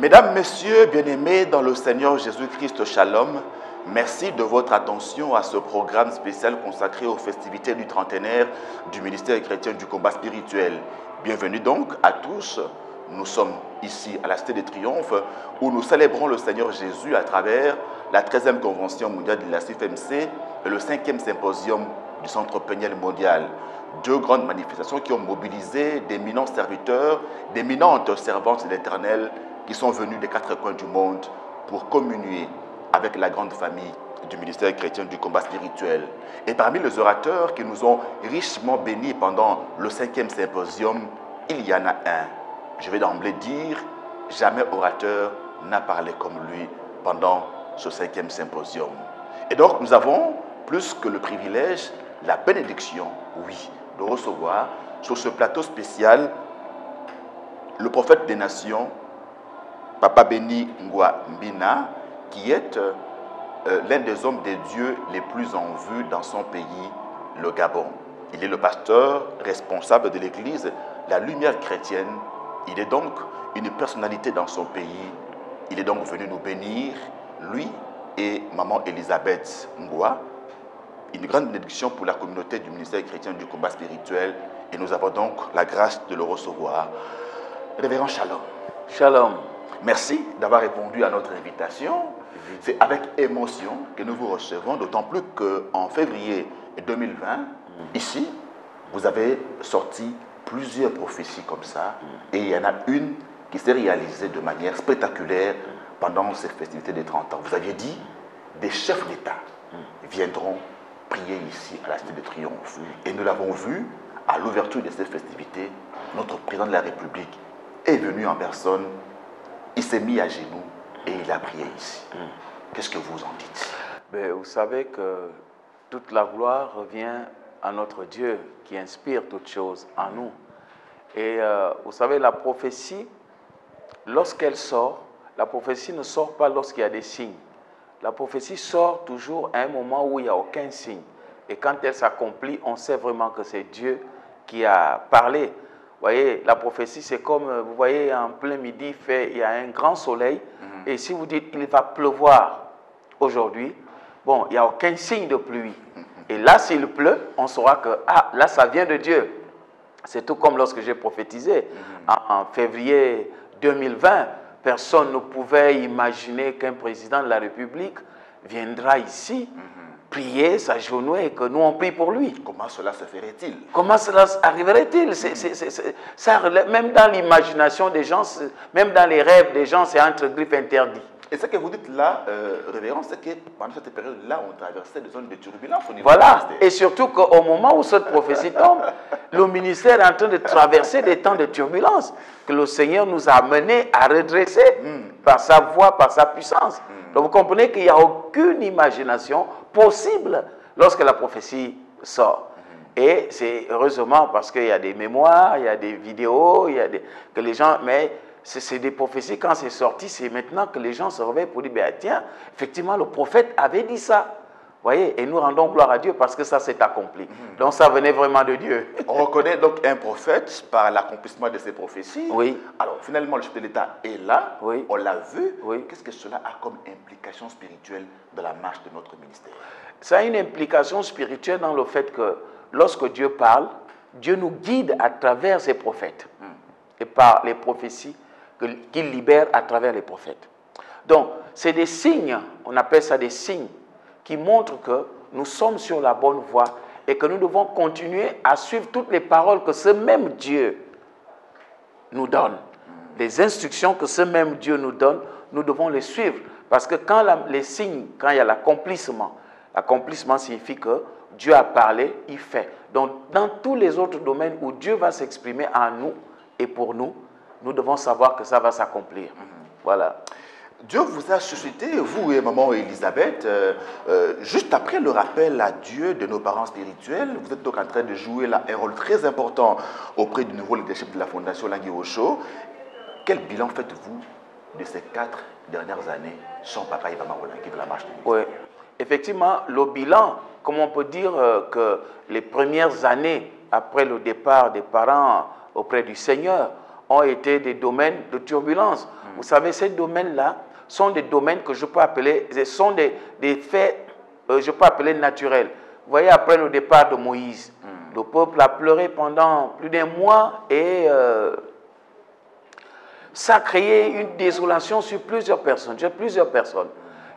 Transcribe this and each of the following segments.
Mesdames, Messieurs, bien-aimés dans le Seigneur Jésus-Christ, Shalom, merci de votre attention à ce programme spécial consacré aux festivités du trentenaire du ministère chrétien du combat spirituel. Bienvenue donc à tous. Nous sommes ici à la Cité des Triomphes où nous célébrons le Seigneur Jésus à travers la 13e Convention mondiale de la CFMC et le 5e Symposium du Centre Péniel mondial. Deux grandes manifestations qui ont mobilisé d'éminents serviteurs, d'éminentes servantes de l'Éternel qui sont venus des quatre coins du monde pour communier avec la grande famille du ministère chrétien du combat spirituel. Et parmi les orateurs qui nous ont richement bénis pendant le 5e Symposium, il y en a un. Je vais d'emblée dire, jamais orateur n'a parlé comme lui pendant ce 5e Symposium. Et donc nous avons plus que le privilège, la bénédiction, oui, de recevoir sur ce plateau spécial le prophète des nations, Papa Béni Ngwa Mbina, qui est l'un des hommes des dieux les plus en vue dans son pays, le Gabon. Il est le pasteur responsable de l'église La Lumière chrétienne. Il est donc une personnalité dans son pays. Il est donc venu nous bénir, lui et maman Elisabeth Ngwa. Une grande bénédiction pour la communauté du ministère chrétien du combat spirituel. Et nous avons donc la grâce de le recevoir. Révérend Shalom. Shalom. Merci d'avoir répondu à notre invitation. C'est avec émotion que nous vous recevons, d'autant plus qu'en février 2020, ici, vous avez sorti plusieurs prophéties comme ça, et il y en a une qui s'est réalisée de manière spectaculaire pendant ces festivités des 30 ans. Vous aviez dit, des chefs d'État viendront prier ici à la Cité des Triomphes. Et nous l'avons vu, à l'ouverture de ces festivités, notre président de la République est venu en personne, il s'est mis à genoux et il a prié ici. Qu'est-ce que vous en dites? Vous savez que toute la gloire revient à notre Dieu qui inspire toutes choses en nous. Et vous savez, la prophétie, lorsqu'elle sort, la prophétie ne sort pas lorsqu'il y a des signes. La prophétie sort toujours à un moment où il n'y a aucun signe. Et quand elle s'accomplit, on sait vraiment que c'est Dieu qui a parlé. Vous voyez, la prophétie, c'est comme, vous voyez, en plein midi, il y a un grand soleil. Et si vous dites, il va pleuvoir aujourd'hui, bon, il n'y a aucun signe de pluie. Et là, s'il pleut, on saura que, ah, là, ça vient de Dieu. C'est tout comme lorsque j'ai prophétisé. En février 2020, personne ne pouvait imaginer qu'un président de la République viendra ici, prier, s'agenouiller et que nous on prie pour lui. Comment cela se ferait-il? Comment cela arriverait-il? Même dans l'imagination des gens, même dans les rêves des gens, c'est entre griffes interdit. Et ce que vous dites là, révérend, c'est que pendant cette période-là, on traversait des zones de turbulence au niveau voilà, et surtout qu'au moment où cette prophétie tombe, le ministère est en train de traverser des temps de turbulence que le Seigneur nous a amenés à redresser par sa voix, par sa puissance. Donc vous comprenez qu'il n'y a aucune imagination possible lorsque la prophétie sort. Et c'est heureusement parce qu'il y a des mémoires, il y a des vidéos, il y a que les gens... Mais c'est des prophéties, quand c'est sorti, c'est maintenant que les gens se réveillent pour dire, ben, tiens, effectivement, le prophète avait dit ça. Vous voyez, et nous rendons gloire à Dieu parce que ça s'est accompli. Donc ça venait vraiment de Dieu. On reconnaît donc un prophète par l'accomplissement de ses prophéties. Oui. Alors finalement, le chef de l'État est là, oui. On l'a vu. Oui. Qu'est-ce que cela a comme implication spirituelle dans la marche de notre ministère? Ça a une implication spirituelle dans le fait que lorsque Dieu parle, Dieu nous guide à travers ses prophètes et par les prophéties qu'il libère à travers les prophètes. Donc, c'est des signes, on appelle ça des signes, qui montrent que nous sommes sur la bonne voie et que nous devons continuer à suivre toutes les paroles que ce même Dieu nous donne. Les instructions que ce même Dieu nous donne, nous devons les suivre. Parce que quand les signes, quand il y a l'accomplissement signifie que Dieu a parlé, il fait. Donc, dans tous les autres domaines où Dieu va s'exprimer en nous et pour nous, nous devons savoir que ça va s'accomplir. Voilà. Dieu vous a suscité, vous et maman Elisabeth, juste après le rappel à Dieu de nos parents spirituels. Vous êtes donc en train de jouer là un rôle très important auprès du nouveau leadership de la Fondation Langui Osho. Quel bilan faites-vous de ces 4 dernières années sans papa et maman Langui de la marche de l'Église? Oui, effectivement, le bilan, comme on peut dire que les premières années après le départ des parents auprès du Seigneur, ont été des domaines de turbulence. Vous savez, ces domaines-là sont des domaines que je peux appeler, ce sont des faits, je peux appeler naturels. Vous voyez, après le départ de Moïse, le peuple a pleuré pendant plus d'un mois et ça a créé une désolation sur plusieurs personnes.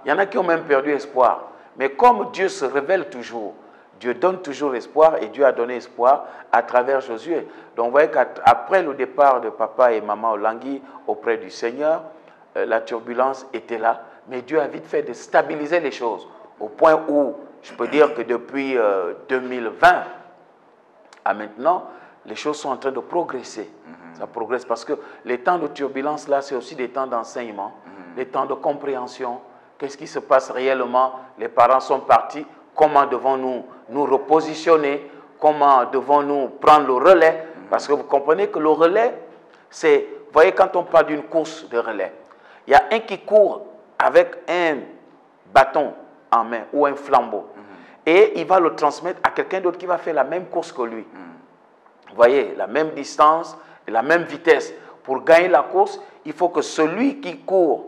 Il y en a qui ont même perdu espoir. Mais comme Dieu se révèle toujours, Dieu donne toujours espoir et Dieu a donné espoir à travers Josué. Donc vous voyez qu'après le départ de papa et maman Olangui auprès du Seigneur, la turbulence était là, mais Dieu a vite fait de stabiliser les choses au point où je peux dire que depuis 2020 à maintenant, les choses sont en train de progresser. Ça progresse parce que les temps de turbulence là, c'est aussi des temps d'enseignement, des temps de compréhension. Qu'est-ce qui se passe réellement? Les parents sont partis. Comment devons-nous nous repositionner? Comment devons-nous prendre le relais? Parce que vous comprenez que le relais, c'est, vous voyez, quand on parle d'une course de relais, il y a un qui court avec un bâton en main ou un flambeau. Et il va le transmettre à quelqu'un d'autre qui va faire la même course que lui. Vous voyez, la même distance et la même vitesse. Pour gagner la course, il faut que celui qui court,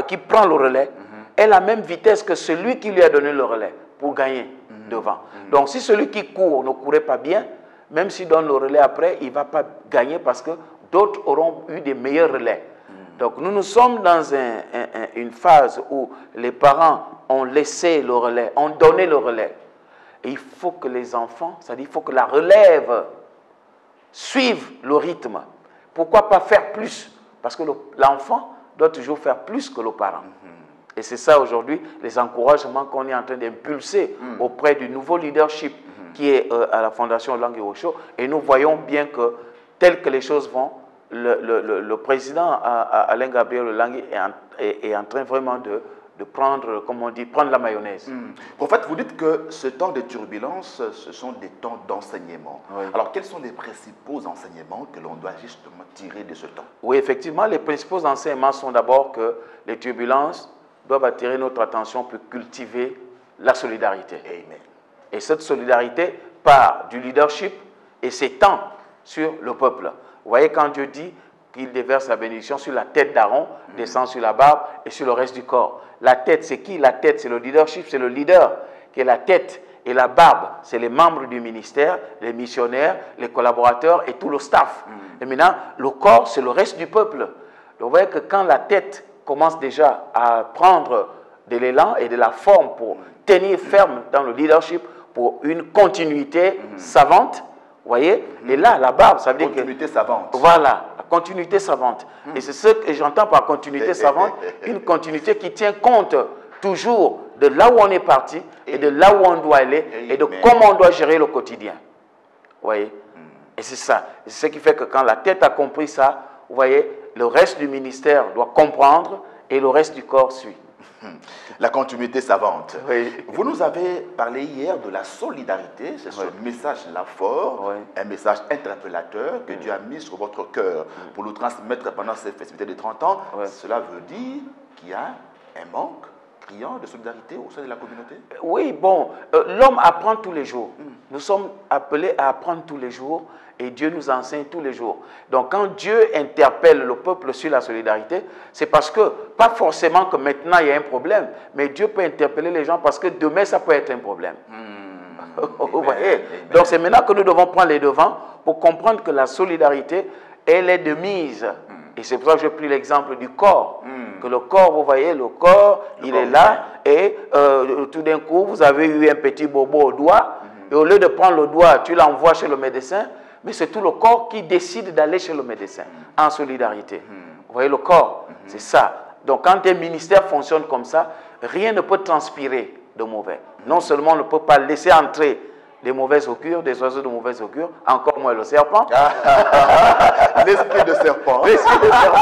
qui prend le relais, ait la même vitesse que celui qui lui a donné le relais pour gagner devant. Donc, si celui qui court ne courait pas bien, même s'il donne le relais après, il ne va pas gagner parce que d'autres auront eu des meilleurs relais. Donc, nous sommes dans une phase où les parents ont laissé le relais, ont donné le relais. Et il faut que les enfants, c'est-à-dire il faut que la relève suive le rythme. Pourquoi pas faire plus? Parce que l'enfant doit toujours faire plus que le parent. Et c'est ça aujourd'hui, les encouragements qu'on est en train d'impulser auprès du nouveau leadership qui est à la Fondation Olangui Osho. Et nous voyons bien que, tel que les choses vont, le président Alain Gabriel Olangui est en train vraiment de prendre, comme on dit, prendre la mayonnaise. Prophète, vous dites que ce temps de turbulence, ce sont des temps d'enseignement. Oui. Alors, quels sont les principaux enseignements que l'on doit justement tirer de ce temps? Oui, effectivement, les principaux enseignements sont d'abord que les turbulences doivent attirer notre attention pour cultiver la solidarité. Amen. Et cette solidarité part du leadership et s'étend sur le peuple. Vous voyez, quand Dieu dit qu'il déverse la bénédiction sur la tête d'Aaron, descend sur la barbe et sur le reste du corps. La tête, c'est qui? La tête, c'est le leadership, c'est le leader qui est la tête. Et la barbe, c'est les membres du ministère, les missionnaires, les collaborateurs et tout le staff. Et maintenant, le corps, c'est le reste du peuple. Donc, vous voyez que quand la tête commence déjà à prendre de l'élan et de la forme pour tenir ferme dans le leadership, pour une continuité savante, vous voyez, et là, la barbe, ça veut dire que... Continuité savante. Voilà, la continuité savante. Et c'est ce que j'entends par continuité savante, une continuité qui tient compte toujours de là où on est parti et de là où on doit aller et de comment on doit gérer le quotidien. Vous voyez? Et c'est ça. C'est ce qui fait que quand la tête a compris ça, vous voyez, le reste du ministère doit comprendre et le reste du corps suit. La continuité savante. Oui. Vous nous avez parlé hier de la solidarité, c'est ce message-là fort, un message interpellateur que Dieu a mis sur votre cœur pour nous transmettre pendant ces festivités de 30 ans. Cela veut dire qu'il y a un manque criant de solidarité au sein de la communauté? Oui, bon, l'homme apprend tous les jours. Nous sommes appelés à apprendre tous les jours et Dieu nous enseigne tous les jours. Donc quand Dieu interpelle le peuple sur la solidarité, c'est parce que, pas forcément que maintenant il y a un problème, mais Dieu peut interpeller les gens parce que demain ça peut être un problème. Vous voyez? Donc c'est maintenant que nous devons prendre les devants pour comprendre que la solidarité, elle est de mise. Et c'est pour ça que j'ai pris l'exemple du corps. Que le corps, vous voyez, le corps, il est là et tout d'un coup, vous avez eu un petit bobo au doigt et au lieu de prendre le doigt, tu l'envoies chez le médecin, mais c'est tout le corps qui décide d'aller chez le médecin en solidarité. Vous voyez, le corps, c'est ça. Donc quand un ministère fonctionne comme ça, rien ne peut transpirer de mauvais. Non seulement on ne peut pas laisser entrer des mauvaises augures, des oiseaux de mauvaises augures, encore moins le serpent. L'esprit de serpent. L'esprit de serpent.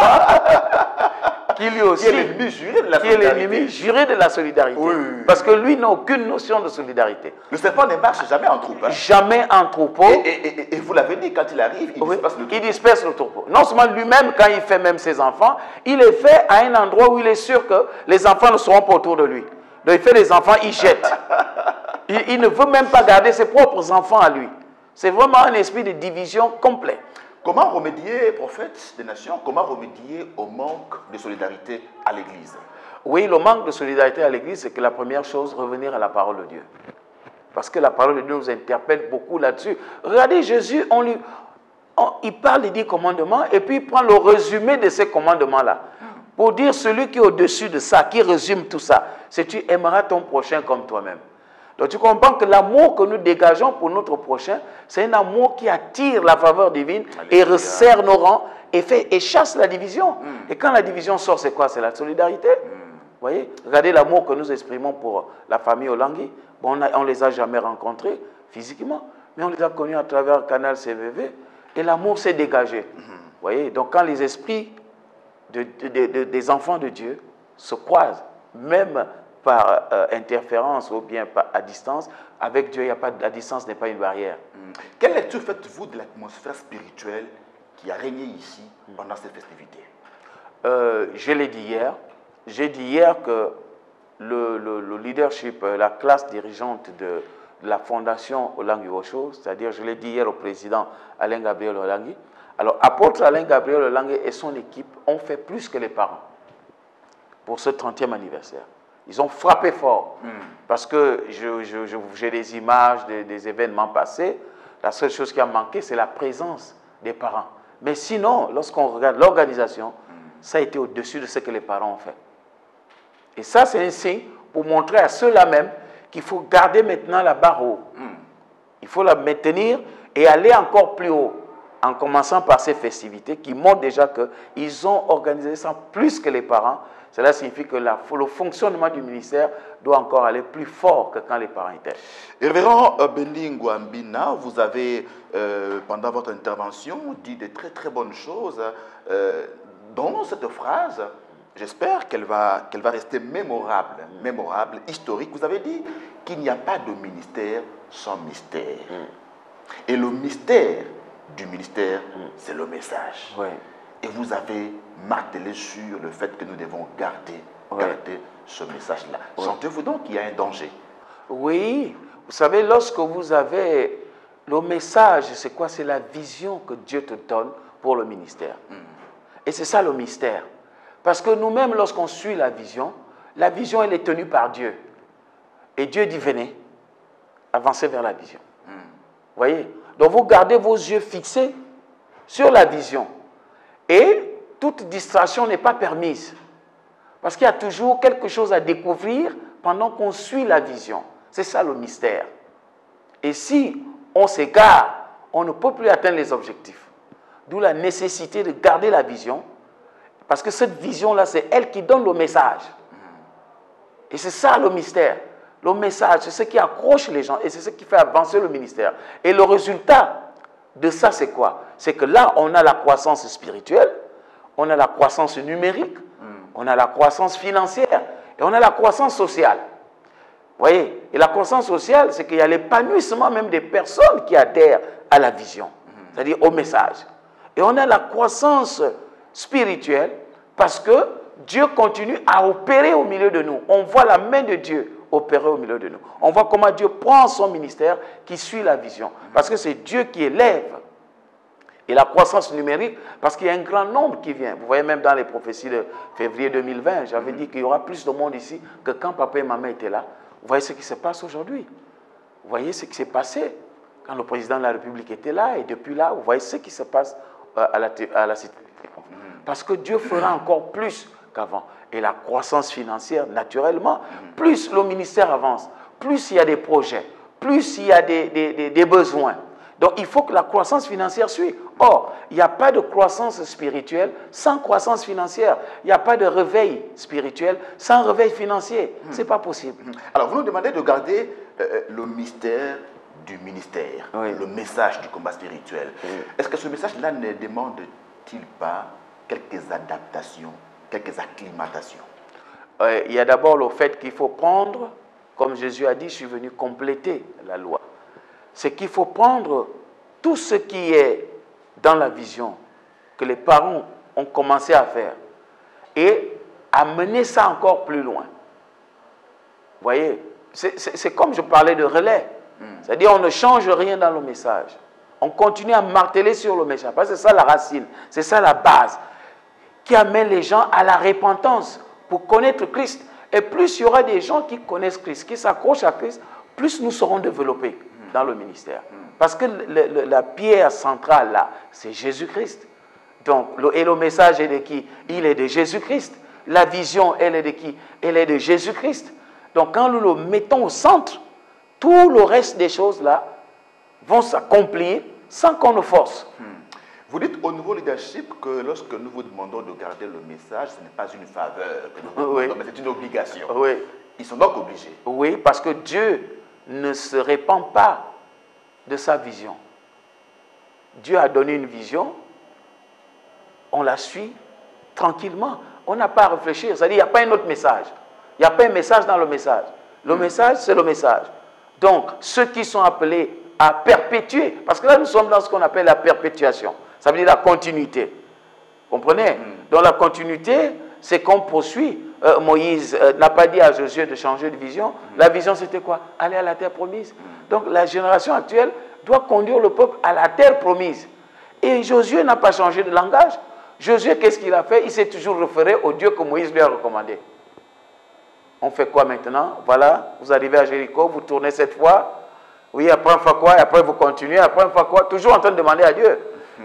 Qui lui aussi, qui est l'ennemi juré de la solidarité. Qui est l'ennemi juré de la solidarité. Oui. Parce que lui n'a aucune notion de solidarité. Le serpent ne marche jamais en troupe. Hein. Jamais en troupeau. Et vous l'avez dit, quand il arrive, il disperse le troupeau. Il disperse le troupeau. Non seulement lui-même, quand il fait même ses enfants, il les fait à un endroit où il est sûr que les enfants ne seront pas autour de lui. Donc il fait les enfants, il jette. Il ne veut même pas garder ses propres enfants à lui. C'est vraiment un esprit de division complet. Comment remédier, prophète des nations, comment remédier au manque de solidarité à l'Église? Oui, le manque de solidarité à l'Église, c'est que la première chose, revenir à la parole de Dieu. Parce que la parole de Dieu nous interpelle beaucoup là-dessus. Regardez, Jésus, il parle, il dit commandements, et puis il prend le résumé de ces commandements-là. Pour dire celui qui est au-dessus de ça, qui résume tout ça, c'est tu aimeras ton prochain comme toi-même. Donc tu comprends que l'amour que nous dégageons pour notre prochain, c'est un amour qui attire la faveur divine et resserre nos rangs et chasse la division. Et quand la division sort, c'est quoi? C'est la solidarité. Vous voyez? Regardez l'amour que nous exprimons pour la famille Olangui. Bon, on ne les a jamais rencontrés physiquement, mais on les a connus à travers Canal CVV et l'amour s'est dégagé. Vous voyez? Donc quand les esprits des enfants de Dieu se croisent, même par interférence ou bien à distance, avec Dieu, la distance n'est pas une barrière. Quelle lecture faites-vous de l'atmosphère spirituelle qui a régné ici pendant ces festivités? Je l'ai dit hier. J'ai dit hier que le leadership, la classe dirigeante de la fondation Olangui Osho, c'est-à-dire, je l'ai dit hier au président Alain Gabriel Olangui, alors apôtre Alain Gabriel Olangui et son équipe ont fait plus que les parents pour ce 30e anniversaire. Ils ont frappé fort, parce que j'ai des images des événements passés. La seule chose qui a manqué, c'est la présence des parents. Mais sinon, lorsqu'on regarde l'organisation, ça a été au-dessus de ce que les parents ont fait. Et ça, c'est un signe pour montrer à ceux-là même qu'il faut garder maintenant la barre haut. Il faut la maintenir et aller encore plus haut, en commençant par ces festivités qui montrent déjà qu'ils ont organisé ça plus que les parents. Cela signifie que le fonctionnement du ministère doit encore aller plus fort que quand les parents étaient. Révérend Bendy Ngouambina, vous avez, pendant votre intervention, dit de très très bonnes choses. Dans cette phrase, j'espère qu'elle va rester mémorable, historique. Vous avez dit qu'il n'y a pas de ministère sans mystère. Et le mystère du ministère, c'est le message. Oui. Et vous avez martelé sur le fait que nous devons garder ce message-là. Sentez-vous donc qu'il y a un danger? Oui. Vous savez, lorsque vous avez le message, c'est quoi? C'est la vision que Dieu te donne pour le ministère. Et c'est ça le mystère. Parce que nous-mêmes, lorsqu'on suit la vision, elle est tenue par Dieu. Et Dieu dit, venez, avancez vers la vision. Vous voyez? Donc vous gardez vos yeux fixés sur la vision. Et toute distraction n'est pas permise. Parce qu'il y a toujours quelque chose à découvrir pendant qu'on suit la vision. C'est ça le mystère. Et si on s'égare, on ne peut plus atteindre les objectifs. D'où la nécessité de garder la vision. Parce que cette vision-là, c'est elle qui donne le message. Et c'est ça le mystère. Le message, c'est ce qui accroche les gens et c'est ce qui fait avancer le ministère. Et le résultat de ça, c'est quoi? C'est que là, on a la croissance spirituelle, on a la croissance numérique, on a la croissance financière et on a la croissance sociale. Vous voyez? Et la croissance sociale, c'est qu'il y a l'épanouissement même des personnes qui adhèrent à la vision, c'est-à-dire au message. Et on a la croissance spirituelle parce que Dieu continue à opérer au milieu de nous. On voit la main de Dieu opérer au milieu de nous. On voit comment Dieu prend son ministère qui suit la vision. Parce que c'est Dieu qui élève. Et la croissance numérique, parce qu'il y a un grand nombre qui vient. Vous voyez même dans les prophéties de février 2020, j'avais dit qu'il y aura plus de monde ici que quand papa et maman étaient là. Vous voyez ce qui se passe aujourd'hui. Vous voyez ce qui s'est passé quand le président de la République était là. Et depuis là, vous voyez ce qui se passe à la cité. Parce que Dieu fera encore plus qu'avant. Et la croissance financière, naturellement, plus le ministère avance, plus il y a des projets, plus il y a des besoins. Donc il faut que la croissance financière suive. Or, il n'y a pas de croissance spirituelle sans croissance financière. Il n'y a pas de réveil spirituel sans réveil financier. Ce n'est pas possible. Alors, vous nous demandez de garder le mystère du ministère, le message du combat spirituel. Est-ce que ce message-là ne demande-t-il pas quelques adaptations, quelques acclimatations? Il y a d'abord le fait qu'il faut prendre, comme Jésus a dit, je suis venu compléter la loi. C'est qu'il faut prendre tout ce qui est dans la vision que les parents ont commencé à faire et amener ça encore plus loin. Vous voyez, c'est comme je parlais de relais. C'est-à-dire on ne change rien dans le message. On continue à marteler sur le message. Parce que c'est ça la racine, c'est ça la base qui amène les gens à la repentance pour connaître Christ. Et plus il y aura des gens qui connaissent Christ, qui s'accrochent à Christ, plus nous serons développés dans le ministère. Parce que la pierre centrale là, c'est Jésus-Christ. Donc, et le message est de qui? Il est de Jésus-Christ. La vision, elle est de qui? Elle est de Jésus-Christ. Donc, quand nous le mettons au centre, tout le reste des choses là vont s'accomplir sans qu'on nous force. Vous dites au nouveau leadership que lorsque nous vous demandons de garder le message, ce n'est pas une faveur que nous vous demandons, mais c'est une obligation. Oui. Ils sont donc obligés. Oui, parce que Dieu ne se répand pas de sa vision. Dieu a donné une vision, on la suit tranquillement. On n'a pas à réfléchir, c'est-à-dire qu'il n'y a pas un autre message. Il n'y a pas un message dans le message. Le message, c'est le message. Donc, ceux qui sont appelés à perpétuer, parce que là, nous sommes dans ce qu'on appelle la perpétuation. Ça veut dire la continuité. Comprenez? Dans la continuité, c'est qu'on poursuit. Moïse n'a pas dit à Josué de changer de vision. La vision, c'était quoi? Aller à la terre promise. Donc, la génération actuelle doit conduire le peuple à la terre promise. Et Josué n'a pas changé de langage. Josué, qu'est-ce qu'il a fait? Il s'est toujours référé au Dieu que Moïse lui a recommandé. On fait quoi maintenant? Voilà, vous arrivez à Jéricho, vous tournez cette fois. Oui, après on fait quoi? Et après vous continuez, après on fait quoi? Toujours en train de demander à Dieu.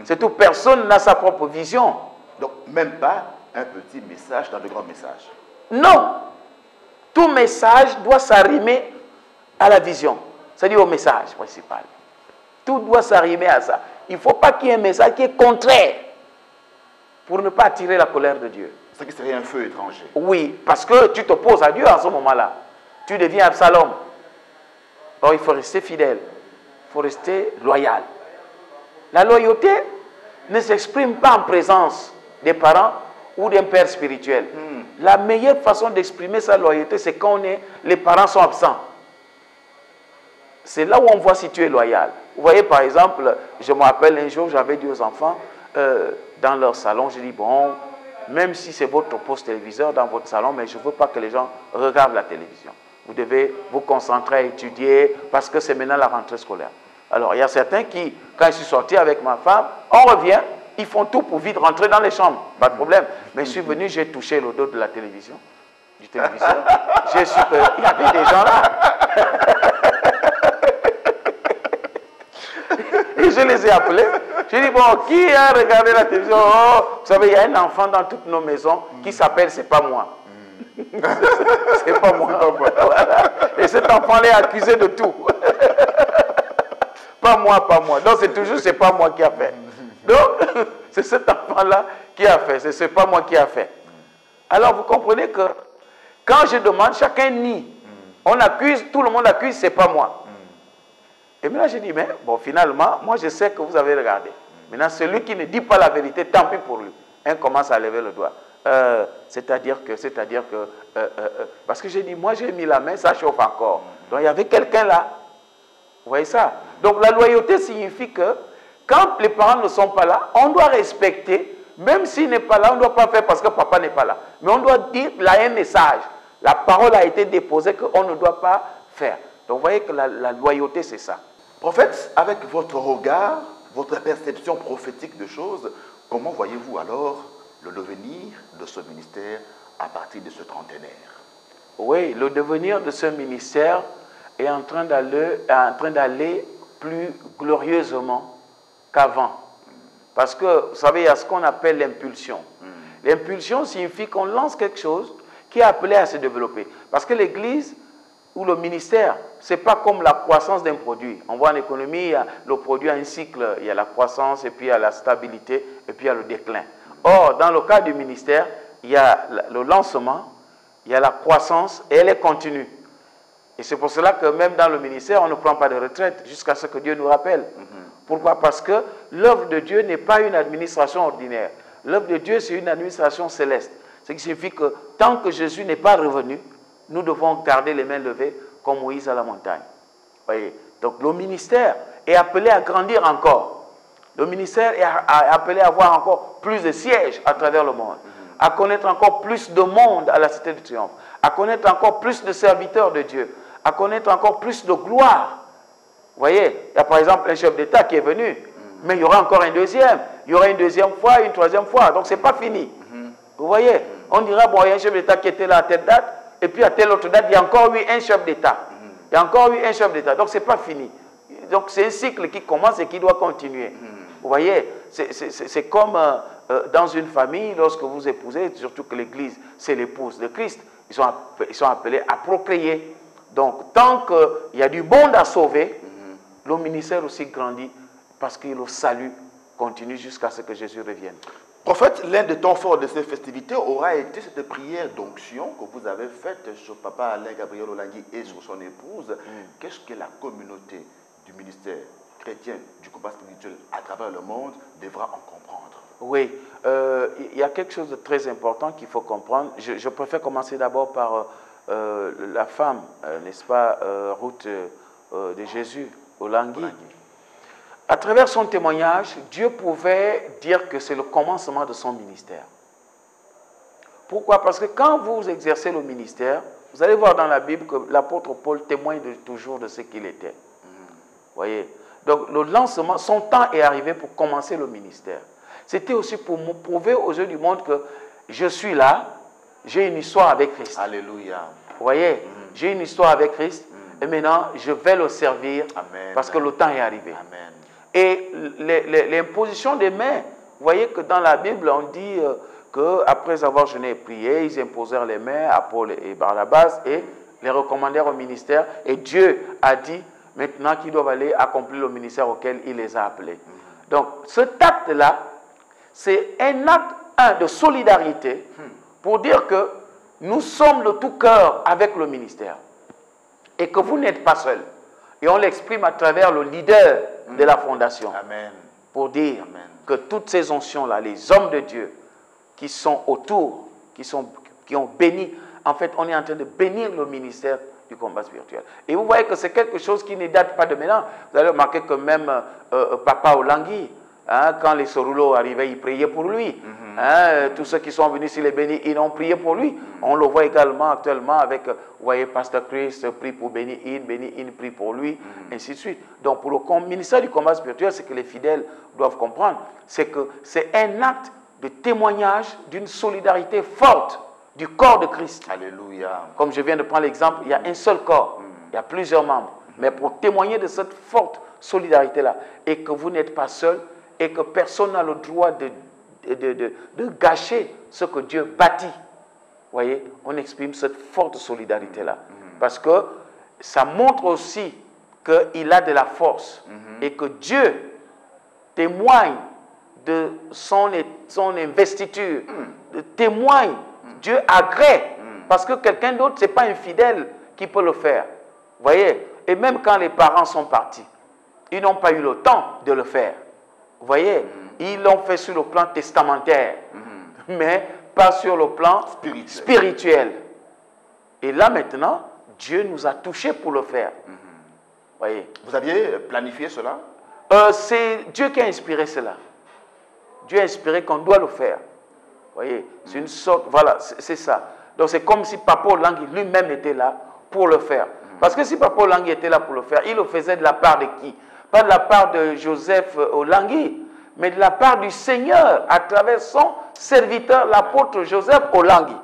C'est tout, personne n'a sa propre vision. Donc, même pas un petit message dans de grands messages. Non. Tout message doit s'arrimer à la vision. C'est-à-dire au message principal. Tout doit s'arrimer à ça. Il ne faut pas qu'il y ait un message qui est contraire pour ne pas attirer la colère de Dieu. Ce qui serait un feu étranger. Oui, parce que tu t'opposes à Dieu à ce moment-là. Tu deviens Absalom. Or, il faut rester fidèle. Il faut rester loyal. La loyauté ne s'exprime pas en présence des parents ou d'un père spirituel. La meilleure façon d'exprimer sa loyauté, c'est quand les parents sont absents. C'est là où on voit si tu es loyal. Vous voyez, par exemple, je me rappelle un jour, j'avais dit aux enfants, dans leur salon, je dis, bon, même si c'est votre poste téléviseur dans votre salon, mais je ne veux pas que les gens regardent la télévision. Vous devez vous concentrer à étudier parce que c'est maintenant la rentrée scolaire. Alors, il y a certains qui, quand je suis sorti avec ma femme, on revient, ils font tout pour vite rentrer dans les chambres. Pas de problème. Mais je suis venu, j'ai touché le dos de la télévision, du téléviseur. J'ai su qu'il y avait des gens là. Et je les ai appelés. J'ai dit, bon, qui a regardé la télévision? Oh, vous savez, il y a un enfant dans toutes nos maisons qui s'appelle C'est pas moi. C'est pas moi. Voilà. Et cet enfant-là est accusé de tout. Pas moi, pas moi. Donc c'est toujours c'est pas moi qui a fait. Donc c'est cet enfant-là qui a fait. C'est pas moi qui a fait. Alors vous comprenez que quand je demande, chacun nie. On accuse, tout le monde accuse, c'est pas moi. Et maintenant j'ai dit, mais bon, finalement, moi je sais que vous avez regardé. Maintenant, celui qui ne dit pas la vérité, tant pis pour lui. Un commence à lever le doigt. C'est-à-dire que, parce que j'ai dit, moi j'ai mis la main, ça chauffe encore. Donc il y avait quelqu'un là. Vous voyez ça? Donc la loyauté signifie que quand les parents ne sont pas là, on doit respecter, même s'il n'est pas là, on ne doit pas faire parce que papa n'est pas là. Mais on doit dire, là il y a un message. La parole a été déposée qu'on ne doit pas faire. Donc vous voyez que la loyauté c'est ça. Prophète, avec votre regard, votre perception prophétique de choses, comment voyez-vous alors le devenir de ce ministère à partir de ce trentenaire? Oui, le devenir de ce ministère est en train d'aller plus glorieusement qu'avant. Parce que, vous savez, il y a ce qu'on appelle l'impulsion. L'impulsion signifie qu'on lance quelque chose qui est appelé à se développer. Parce que l'Église ou le ministère, ce n'est pas comme la croissance d'un produit. On voit en économie, le produit a un cycle, il y a la croissance, et puis il y a la stabilité, et puis il y a le déclin. Or, dans le cas du ministère, il y a le lancement, il y a la croissance, et elle est continue. Et c'est pour cela que même dans le ministère, on ne prend pas de retraite jusqu'à ce que Dieu nous rappelle. Pourquoi? Parce que l'œuvre de Dieu n'est pas une administration ordinaire. L'œuvre de Dieu, c'est une administration céleste. Ce qui signifie que tant que Jésus n'est pas revenu, nous devons garder les mains levées comme Moïse à la montagne. Voyez? Donc le ministère est appelé à grandir encore. Le ministère est appelé à avoir encore plus de sièges à travers le monde, à connaître encore plus de monde à la Cité du Triomphe, à connaître encore plus de serviteurs de Dieu, à connaître encore plus de gloire. Vous voyez, il y a par exemple un chef d'État qui est venu, mais il y aura encore un deuxième. Il y aura une deuxième fois, une troisième fois. Donc, ce n'est pas fini. Vous voyez, on dira, bon, il y a un chef d'État qui était là à telle date, et puis à telle autre date, il y a encore eu un chef d'État. Il y a encore eu un chef d'État. Donc, ce n'est pas fini. Donc, c'est un cycle qui commence et qui doit continuer. Vous voyez, c'est comme dans une famille, lorsque vous épousez, surtout que l'Église, c'est l'épouse de Christ, ils sont appelés à procréer. Donc, tant qu'il y a du monde à sauver, le ministère aussi grandit parce que le salut continue jusqu'à ce que Jésus revienne. Prophète, l'un des temps forts de ces festivités aura été cette prière d'onction que vous avez faite sur Papa Alain Gabriel Olangui et sur son épouse. Qu'est-ce que la communauté du ministère chrétien du combat spirituel à travers le monde devra en comprendre? Oui, il y a quelque chose de très important qu'il faut comprendre. Je préfère commencer d'abord par la femme, n'est-ce pas, Ruth de Jésus, Olangui. À travers son témoignage, Dieu pouvait dire que c'est le commencement de son ministère. Pourquoi? Parce que quand vous exercez le ministère, vous allez voir dans la Bible que l'apôtre Paul témoigne toujours de ce qu'il était. Voyez? Donc le lancement, son temps est arrivé pour commencer le ministère. C'était aussi pour me prouver aux yeux du monde que je suis là, j'ai une histoire avec Christ. Alléluia. Vous voyez? J'ai une histoire avec Christ et maintenant je vais le servir. Amen. Parce que le temps est arrivé. Amen. Et l'imposition des mains, vous voyez que dans la Bible, on dit qu'après avoir jeûné et prié, ils imposèrent les mains à Paul et Barnabas et les recommandèrent au ministère. Et Dieu a dit maintenant qu'ils doivent aller accomplir le ministère auquel il les a appelés. Donc, cet acte-là, c'est un acte de solidarité pour dire que nous sommes de tout cœur avec le ministère et que vous n'êtes pas seul. Et on l'exprime à travers le leader de la fondation. Amen. Pour dire que toutes ces onctions-là, les hommes de Dieu qui sont autour, qui ont béni, en fait, on est en train de bénir le ministère du combat spirituel. Et vous voyez que c'est quelque chose qui ne date pas de maintenant. Vous allez remarquer que même Papa Olangui, hein, quand les Sorulo arrivaient, ils priaient pour lui. Tous ceux qui sont venus s'il est béni, ils ont prié pour lui. On le voit également actuellement avec, vous voyez, Pasteur Christ prie pour Béni In prie pour lui, ainsi de suite. Donc pour le ministère du combat spirituel, ce que les fidèles doivent comprendre, c'est que c'est un acte de témoignage d'une solidarité forte du corps de Christ. Alléluia. Comme je viens de prendre l'exemple, il y a un seul corps, il y a plusieurs membres. Mais pour témoigner de cette forte solidarité-là, et que vous n'êtes pas seul, et que personne n'a le droit de gâcher ce que Dieu bâtit. Vous voyez, on exprime cette forte solidarité-là. Parce que ça montre aussi qu'il a de la force et que Dieu témoigne de son investiture, témoigne, Dieu agrée. Parce que quelqu'un d'autre, ce n'est pas un fidèle qui peut le faire. Vous voyez, et même quand les parents sont partis, ils n'ont pas eu le temps de le faire. Vous voyez, ils l'ont fait sur le plan testamentaire, mais pas sur le plan spirituel. Et là maintenant, Dieu nous a touchés pour le faire. Voyez. Vous aviez planifié cela? C'est Dieu qui a inspiré cela. Dieu a inspiré qu'on doit le faire. Voyez, c'est une sorte, voilà, c'est ça. Donc c'est comme si Papa Olangui lui-même était là pour le faire. Parce que si Papa Olangui était là pour le faire, il le faisait de la part de qui? Pas de la part de Joseph Olangui, mais de la part du Seigneur à travers son serviteur, l'apôtre Joseph Olangui.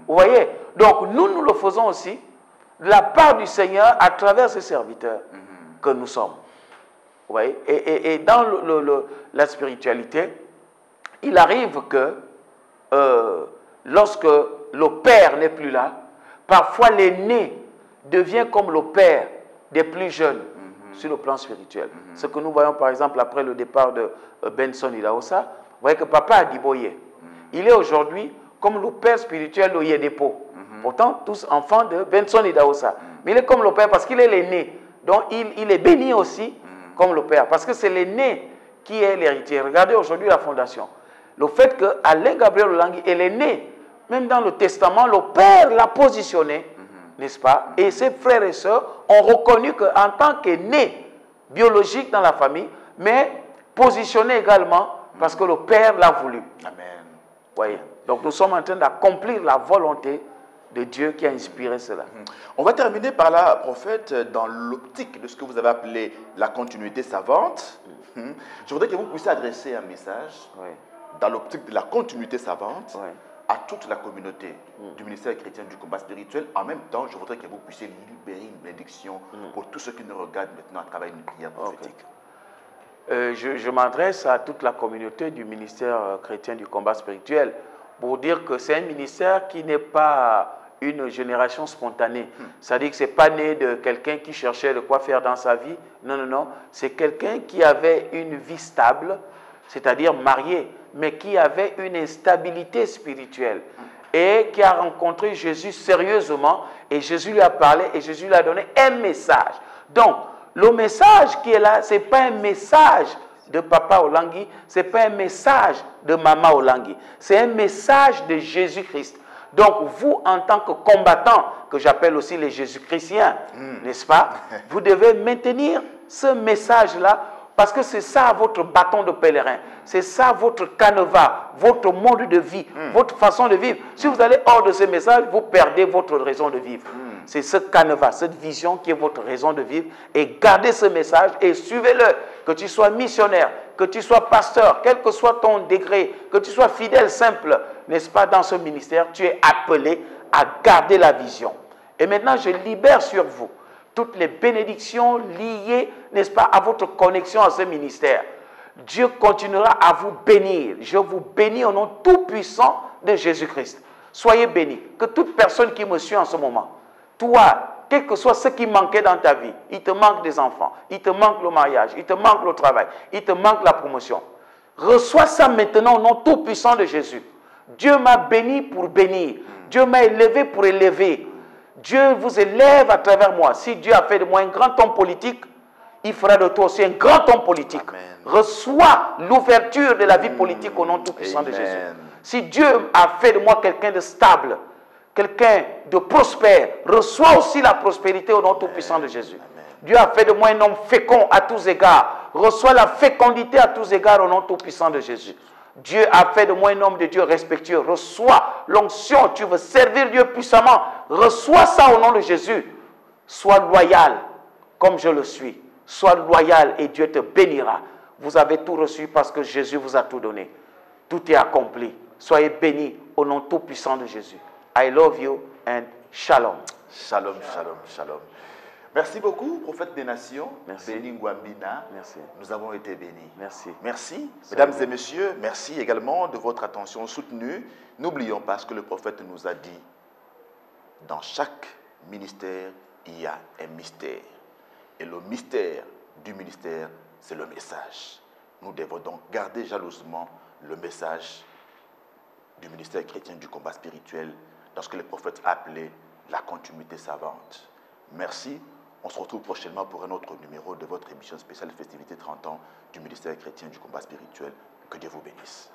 Vous voyez? Donc nous le faisons aussi de la part du Seigneur à travers ses serviteurs que nous sommes. Vous voyez? Et dans la spiritualité, il arrive que lorsque le père n'est plus là, parfois l'aîné devient comme le père des plus jeunes sur le plan spirituel. Ce que nous voyons par exemple après le départ de Benson Idahosa, vous voyez que papa a dit Boye. Il est aujourd'hui comme le père spirituel de Yedepo. Pourtant, tous enfants de Benson Idahosa. Mais il est comme le père parce qu'il est l'aîné. Donc il est béni aussi comme le père. Parce que c'est l'aîné qui est l'héritier. Regardez aujourd'hui la fondation. Le fait que Alain Gabriel Olangui est l'aîné, même dans le testament, le père l'a positionné, n'est-ce pas? Et ses frères et sœurs ont reconnu qu'en tant qu'aîné biologique dans la famille, mais positionné également parce que le père l'a voulu. Amen. Voyez. Donc nous sommes en train d'accomplir la volonté de Dieu qui a inspiré cela. On va terminer par là, prophète, dans l'optique de ce que vous avez appelé la continuité savante. Je voudrais que vous puissiez adresser un message dans l'optique de la continuité savante à toute la communauté du ministère chrétien du combat spirituel. En même temps, je voudrais que vous puissiez libérer une bénédiction pour tous ceux qui nous regardent maintenant à travers une prière prophétique. Je m'adresse à toute la communauté du ministère chrétien du combat spirituel pour dire que c'est un ministère qui n'est pas une génération spontanée. C'est-à-dire que ce n'est pas né de quelqu'un qui cherchait de quoi faire dans sa vie. Non, non, non. C'est quelqu'un qui avait une vie stable, c'est-à-dire marié, mais qui avait une instabilité spirituelle et qui a rencontré Jésus sérieusement et Jésus lui a parlé et Jésus lui a donné un message. Donc, le message qui est là, ce n'est pas un message de Papa Olangui, ce n'est pas un message de Maman Olangui, c'est un message de Jésus-Christ. Donc, vous, en tant que combattants, que j'appelle aussi les Jésus-Chrétiens, n'est-ce pas, vous devez maintenir ce message-là parce que c'est ça votre bâton de pèlerin, c'est ça votre canevas, votre mode de vie, votre façon de vivre. Si vous allez hors de ce message, vous perdez votre raison de vivre. C'est ce canevas, cette vision qui est votre raison de vivre. Et gardez ce message et suivez-le. Que tu sois missionnaire, que tu sois pasteur, quel que soit ton degré, que tu sois fidèle, simple, n'est-ce pas, dans ce ministère, tu es appelé à garder la vision. Et maintenant, je libère sur vous toutes les bénédictions liées, n'est-ce pas, à votre connexion à ce ministère. Dieu continuera à vous bénir. Je vous bénis au nom tout-puissant de Jésus-Christ. Soyez bénis. Que toute personne qui me suit en ce moment, toi, quel que soit ce qui manquait dans ta vie, il te manque des enfants, il te manque le mariage, il te manque le travail, il te manque la promotion. Reçois ça maintenant au nom tout-puissant de Jésus. Dieu m'a béni pour bénir. Dieu m'a élevé pour élever. Dieu vous élève à travers moi. Si Dieu a fait de moi un grand homme politique, il fera de toi aussi un grand homme politique. Amen. Reçois l'ouverture de la vie politique au nom tout-puissant de Jésus. Si Dieu a fait de moi quelqu'un de stable, quelqu'un de prospère, reçois aussi la prospérité au nom tout-puissant de Jésus. Amen. Dieu a fait de moi un homme fécond à tous égards. Reçois la fécondité à tous égards au nom tout-puissant de Jésus. Dieu a fait de moi un homme de Dieu respectueux. Reçois l'onction. Tu veux servir Dieu puissamment. Reçois ça au nom de Jésus. Sois loyal comme je le suis. Sois loyal et Dieu te bénira. Vous avez tout reçu parce que Jésus vous a tout donné. Tout est accompli. Soyez bénis au nom tout-puissant de Jésus. I love you and shalom. Shalom, shalom, shalom. Merci beaucoup, prophète des nations. Merci. Béni Ngouambina. Merci. Nous avons été bénis. Merci. Merci. Mesdames et messieurs, merci également de votre attention soutenue. N'oublions pas ce que le prophète nous a dit. Dans chaque ministère, il y a un mystère. Et le mystère du ministère, c'est le message. Nous devons donc garder jalousement le message du ministère chrétien du combat spirituel dans ce que le prophète a appelé la continuité savante. Merci. On se retrouve prochainement pour un autre numéro de votre émission spéciale Festivité 30 ans du ministère chrétien du combat spirituel. Que Dieu vous bénisse.